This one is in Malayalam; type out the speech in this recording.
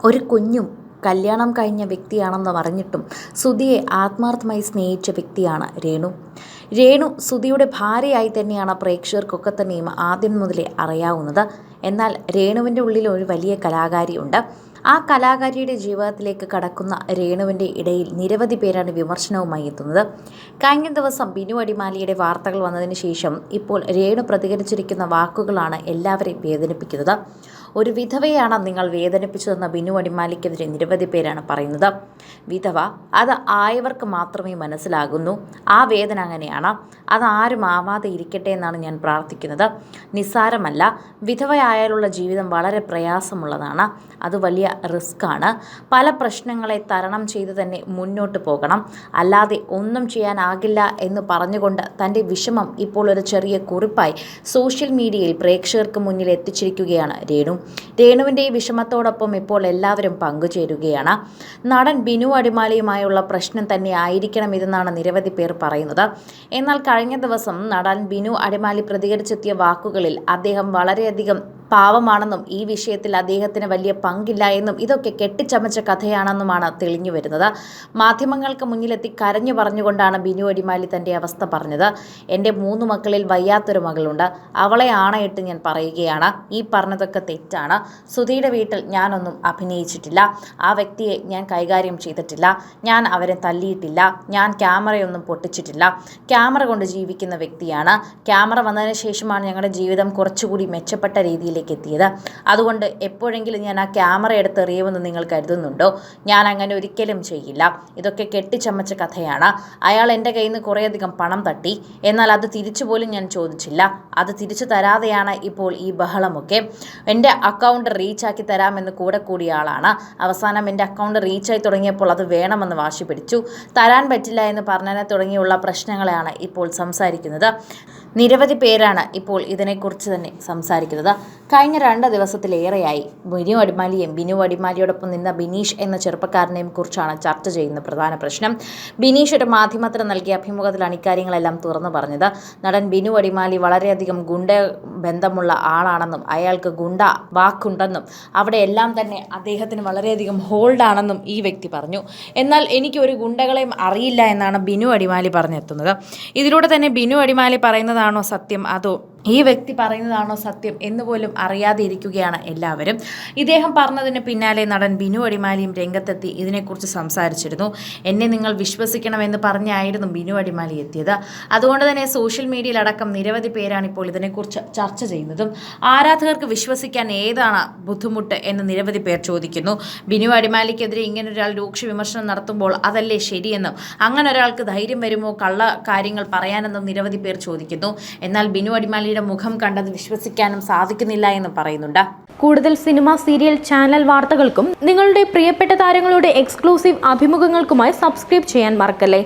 ഒരു കുഞ്ഞും കല്യാണം കഴിഞ്ഞ വ്യക്തിയാണെന്ന് പറഞ്ഞിട്ടും സുധിയെ ആത്മാർത്ഥമായി സ്നേഹിച്ച വ്യക്തിയാണ് രേണു. രേണു സുധിയുടെ ഭാര്യയായി തന്നെയാണ് പ്രേക്ഷകർക്കൊക്കെ തന്നെയും ആദ്യം മുതലേ അറിയാവുന്നത്. എന്നാൽ രേണുവിൻ്റെ ഉള്ളിൽ ഒരു വലിയ കലാകാരിയുണ്ട്. ആ കലാകാരിയുടെ ജീവിതത്തിലേക്ക് കടക്കുന്ന രേണുവിൻ്റെ ഇടയിൽ നിരവധി പേരാണ് വിമർശനവുമായി എത്തുന്നത്. കഴിഞ്ഞ ദിവസം ബിനു അടിമാലിയുടെ വാർത്തകൾ വന്നതിന് ശേഷം ഇപ്പോൾ രേണു പ്രതികരിച്ചിരിക്കുന്ന വാക്കുകളാണ് എല്ലാവരെയും വേദനിപ്പിക്കുന്നത്. ഒരു വിധവയാണ് നിങ്ങൾ വേദനിപ്പിച്ചതെന്ന ബിനു അടിമാലിക്കെതിരെ നിരവധി പേരാണ് പറയുന്നത്. വിധവ അത് ആയവർക്ക് മാത്രമേ മനസ്സിലാകുന്നു. ആ വേദന അങ്ങനെയാണ്. അത് ആരും ആവാതെ ഇരിക്കട്ടെ എന്നാണ് ഞാൻ പ്രാർത്ഥിക്കുന്നത്. നിസ്സാരമല്ല. വിധവയായാലുള്ള ജീവിതം വളരെ പ്രയാസമുള്ളതാണ്. അത് വലിയ റിസ്ക്കാണ്. പല പ്രശ്നങ്ങളെ തരണം ചെയ്ത് തന്നെ മുന്നോട്ട് പോകണം. അല്ലാതെ ഒന്നും ചെയ്യാനാകില്ല എന്ന് പറഞ്ഞുകൊണ്ട് തൻ്റെ വിഷമം ഇപ്പോൾ ഒരു ചെറിയ കുറിപ്പായി സോഷ്യൽ മീഡിയയിൽ പ്രേക്ഷകർക്ക് മുന്നിൽ എത്തിച്ചിരിക്കുകയാണ് രേണു. രേണുവിൻ്റെ ഈ വിഷമത്തോടൊപ്പം ഇപ്പോൾ എല്ലാവരും പങ്കുചേരുകയാണ്. നടൻ ബിനു അടിമാലിയുമായുള്ള പ്രശ്നം തന്നെ ആയിരിക്കണം ഇതെന്നാണ് നിരവധി പേർ പറയുന്നത്. എന്നാൽ കഴിഞ്ഞ ദിവസം നടൻ ബിനു അടിമാലി പ്രതികരിച്ചെത്തിയ വാക്കുകളിൽ അദ്ദേഹം വളരെയധികം പാവമാണെന്നും ഈ വിഷയത്തിൽ അദ്ദേഹത്തിന് വലിയ പങ്കില്ല എന്നും ഇതൊക്കെ കെട്ടിച്ചമച്ച കഥയാണെന്നുമാണ് തെളിഞ്ഞു വരുന്നത്. മാധ്യമങ്ങൾക്ക് മുന്നിലെത്തി കരഞ്ഞു പറഞ്ഞുകൊണ്ടാണ് ബിനു അടിമാലി തൻ്റെ അവസ്ഥ പറഞ്ഞത്. എൻ്റെ 3 മക്കളിൽ വയ്യാത്തൊരു മകളുണ്ട്. അവളെ ആണയിട്ട് ഞാൻ പറയുകയാണ്. ഈ പറഞ്ഞതൊക്കെ തെറ്റാണ്. സുധിയുടെ വീട്ടിൽ ഞാനൊന്നും അഭിനയിച്ചിട്ടില്ല. ആ വ്യക്തിയെ ഞാൻ കൈകാര്യം ചെയ്തിട്ടില്ല. ഞാൻ അവരെ തല്ലിയിട്ടില്ല. ഞാൻ ക്യാമറയൊന്നും പൊട്ടിച്ചിട്ടില്ല. ക്യാമറ കൊണ്ട് ജീവിക്കുന്ന വ്യക്തിയാണ്. ക്യാമറ വന്നതിന് ശേഷമാണ് ഞങ്ങളുടെ ജീവിതം കുറച്ചുകൂടി മെച്ചപ്പെട്ട രീതിയിലേക്ക് എത്തിയത്. അതുകൊണ്ട് എപ്പോഴെങ്കിലും ഞാൻ ആ ക്യാമറ എടുത്തെറിയുമെന്ന് നിങ്ങൾ കരുതുന്നുണ്ടോ? ഞാൻ അങ്ങനെ ഒരിക്കലും ചെയ്യില്ല. ഇതൊക്കെ കെട്ടിച്ചമച്ച കഥയാണ്. അയാൾ എൻ്റെ കയ്യിൽ നിന്ന് കുറേയധികം പണം തട്ടി. എന്നാൽ അത് തിരിച്ചു പോലും ഞാൻ ചോദിച്ചില്ല. അത് തിരിച്ചു തരാതെയാണ് ഇപ്പോൾ ഈ ബഹളമൊക്കെ. എൻ്റെ അക്കൗണ്ട് റീച്ചാക്കി തരാമെന്ന് കൂടിയ ആളാണ്. അവസാനം എൻ്റെ അക്കൗണ്ട് റീച്ചായി തുടങ്ങിയപ്പോൾ അത് വേണമെന്ന് വാശി പിടിച്ചു. തരാൻ പറ്റില്ല എന്ന് പറഞ്ഞതിനെ തുടങ്ങിയുള്ള പ്രശ്നങ്ങളാണ് ഇപ്പോൾ സംസാരിക്കുന്നത്. നിരവധി പേരാണ് ഇപ്പോൾ ഇതിനെക്കുറിച്ച് തന്നെ സംസാരിക്കുന്നത്. കഴിഞ്ഞ 2 ദിവസത്തിലേറെയായി ബിനു അടിമാലിയെയും ബിനു അടിമാലിയോടൊപ്പം നിന്ന ബിനീഷ് എന്ന ചെറുപ്പക്കാരനെയും കുറിച്ചാണ് ചർച്ച ചെയ്യുന്ന പ്രധാന പ്രശ്നം. ബിനീഷ് ഒരു മാധ്യമത്തിന് നൽകിയ അഭിമുഖത്തിലാണ് ഇക്കാര്യങ്ങളെല്ലാം തുറന്നു പറഞ്ഞത്. നടൻ ബിനു അടിമാലി വളരെയധികം ഗുണ്ട ബന്ധമുള്ള ആളാണെന്നും അയാൾക്ക് ഗുണ്ട വാക്കുണ്ടെന്നും അവിടെയെല്ലാം തന്നെ അദ്ദേഹത്തിന് വളരെയധികം ഹോൾഡാണെന്നും ഈ വ്യക്തി പറഞ്ഞു. എന്നാൽ എനിക്ക് ഒരു ഗുണ്ടകളെയും അറിയില്ല എന്നാണ് ബിനു അടിമാലി പറഞ്ഞെത്തുന്നത്. ഇതിലൂടെ തന്നെ ബിനു അടിമാലി പറയുന്നതാണോ സത്യം അതോ ഈ വ്യക്തി പറയുന്നതാണോ സത്യം എന്ന് പോലും അറിയാതെ ഇരിക്കുകയാണ് എല്ലാവരും. ഇദ്ദേഹം പറഞ്ഞതിന് പിന്നാലെ നടൻ ബിനു അടിമാലിയും രംഗത്തെത്തി ഇതിനെക്കുറിച്ച് സംസാരിച്ചിരുന്നു. എന്നെ നിങ്ങൾ വിശ്വസിക്കണമെന്ന് പറഞ്ഞായിരുന്നു ബിനു അടിമാലി എത്തിയത്. അതുകൊണ്ട് തന്നെ സോഷ്യൽ മീഡിയയിലടക്കം നിരവധി പേരാണ് ഇപ്പോൾ ഇതിനെക്കുറിച്ച് ചർച്ച ചെയ്യുന്നതും. ആരാധകർക്ക് വിശ്വസിക്കാൻ ഏതാണ് ബുദ്ധിമുട്ട് എന്ന് നിരവധി പേർ ചോദിക്കുന്നു. ബിനു അടിമാലിക്കെതിരെ ഇങ്ങനൊരാൾ രൂക്ഷ വിമർശനം നടത്തുമ്പോൾ അതല്ലേ ശരിയെന്നും അങ്ങനെ ഒരാൾക്ക് ധൈര്യം വരുമോ കള്ള കാര്യങ്ങൾ പറയാനെന്നും നിരവധി പേർ ചോദിക്കുന്നു. എന്നാൽ ബിനു അടിമാലി മുഖം കണ്ടത് വിശ്വസിക്കാനും സാധിക്കുന്നില്ല എന്ന് പറയുന്നുണ്ട്. കൂടുതൽ സിനിമ, സീരിയൽ, ചാനൽ വാർത്തകൾക്കും നിങ്ങളുടെ പ്രിയപ്പെട്ട താരങ്ങളുടെ എക്സ്ക്ലൂസീവ് അഭിമുഖങ്ങൾക്കുമായി സബ്സ്ക്രൈബ് ചെയ്യാൻ മറക്കല്ലേ.